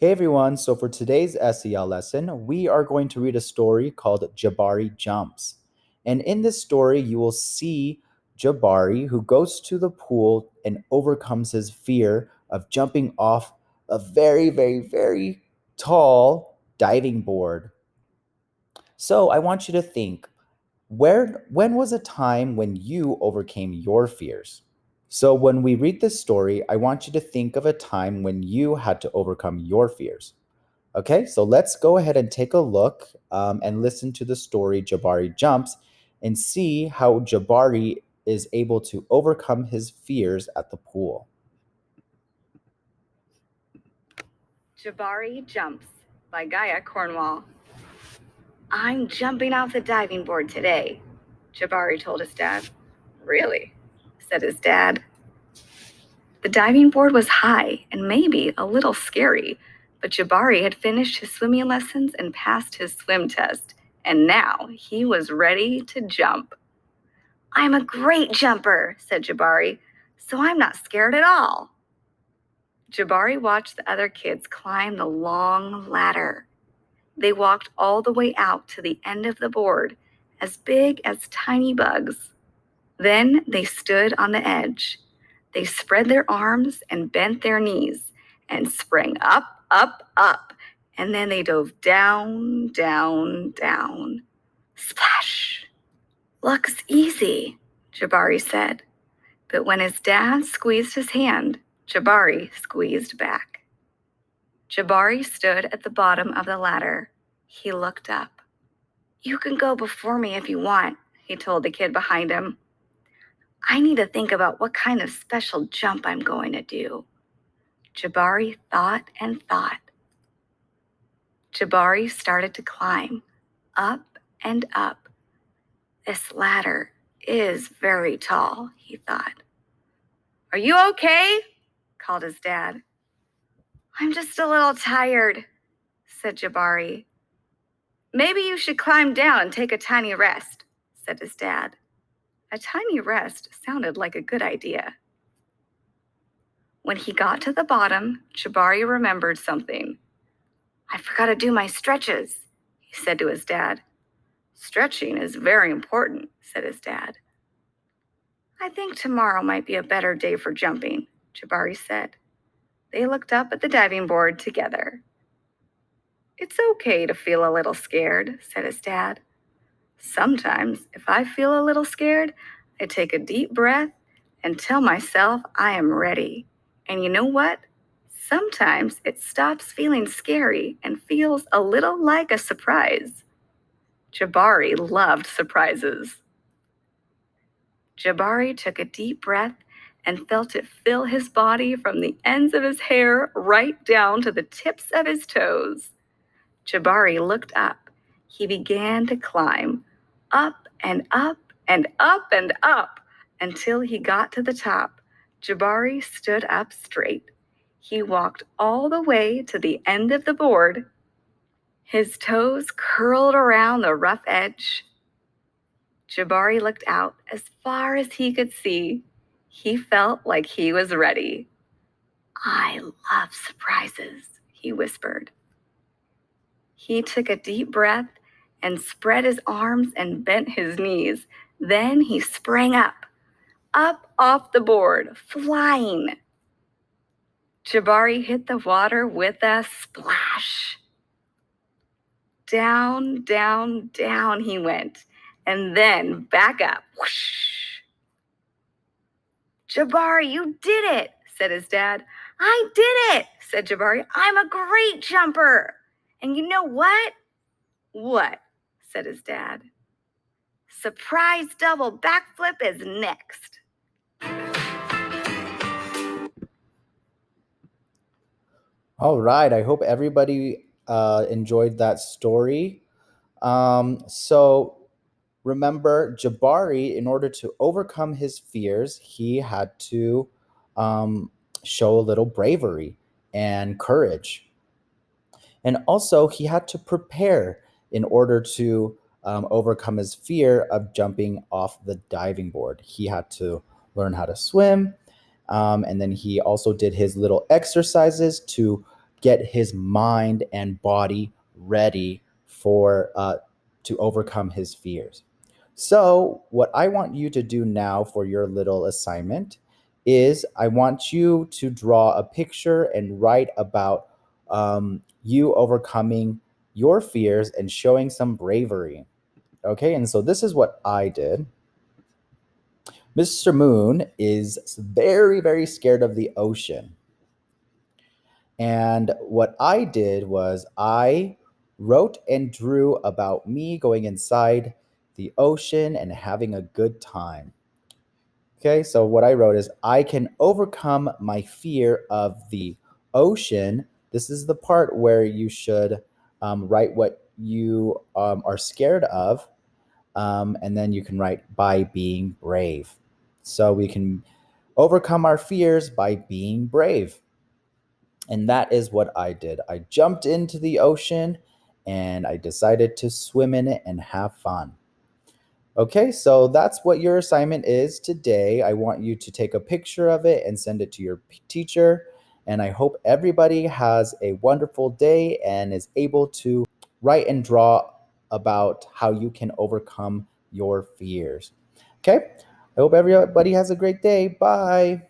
Hey everyone, so for today's SEL lesson, we are going to read a story called Jabari Jumps. And in this story, you will see Jabari who goes to the pool and overcomes his fear of jumping off a very tall diving board. So I want you to think, when was a time when you overcame your fears? So when we read this story, I want you to think of a time when you had to overcome your fears. Okay, so let's go ahead and take a look and listen to the story Jabari Jumps and see how Jabari is able to overcome his fears at the pool. Jabari Jumps by Gaia Cornwall. I'm jumping off the diving board today, Jabari told his dad. Really? Said his dad. The diving board was high and maybe a little scary, but Jabari had finished his swimming lessons and passed his swim test, and now he was ready to jump. I'm a great jumper, said Jabari, so I'm not scared at all. Jabari watched the other kids climb the long ladder. They walked all the way out to the end of the board, as big as tiny bugs. Then they stood on the edge. They spread their arms and bent their knees and sprang up, and then they dove down. Splash! Luck's easy, Jabari said. But when his dad squeezed his hand, Jabari squeezed back. Jabari stood at the bottom of the ladder. He looked up. You can go before me if you want, he told the kid behind him. I need to think about what kind of special jump I'm going to do. Jabari thought and thought. Jabari started to climb, up and up. This ladder is very tall, he thought. Are you okay? Called his dad. I'm just a little tired, said Jabari. Maybe you should climb down and take a tiny rest, said his dad. A tiny rest sounded like a good idea. When he got to the bottom, Jabari remembered something. I forgot to do my stretches, he said to his dad. Stretching is very important, said his dad. I think tomorrow might be a better day for jumping, Jabari said. They looked up at the diving board together. It's okay to feel a little scared, said his dad. Sometimes, if I feel a little scared, I take a deep breath and tell myself I am ready. And you know what? Sometimes it stops feeling scary and feels a little like a surprise. Jabari loved surprises. Jabari took a deep breath and felt it fill his body from the ends of his hair right down to the tips of his toes. Jabari looked up. He began to climb, up and up and up and up, until he got to the top. Jabari stood up straight. He walked all the way to the end of the board. His toes curled around the rough edge. Jabari looked out as far as he could see. He felt like he was ready. I love surprises, he whispered. He took a deep breath and spread his arms and bent his knees. Then he sprang up off the board, flying. Jabari hit the water with a splash. Down he went, and then back up. Whoosh. Jabari, you did it, said his dad. I did it, said Jabari. I'm a great jumper. And you know what? What? Said his dad. Surprise double backflip is next. All right, I hope everybody enjoyed that story. So remember, Jabari, in order to overcome his fears, he had to show a little bravery and courage. And also, he had to prepare in order to overcome his fear of jumping off the diving board. He had to learn how to swim. And then he also did his little exercises to get his mind and body ready for to overcome his fears. So, what I want you to do now for your little assignment is I want you to draw a picture and write about you overcoming your fears and showing some bravery. Okay, and so this is what I did. Mr. Moon is very, very scared of the ocean. And what I did was I wrote and drew about me going inside the ocean and having a good time. Okay, so what I wrote is I can overcome my fear of the ocean. This is the part where you should write what you are scared of. And then you can write by being brave. So we can overcome our fears by being brave. And that is what I did. I jumped into the ocean and I decided to swim in it and have fun. Okay, so that's what your assignment is today. I want you to take a picture of it and send it to your teacher. And I hope everybody has a wonderful day and is able to write and draw about how you can overcome your fears. Okay, I hope everybody has a great day. Bye.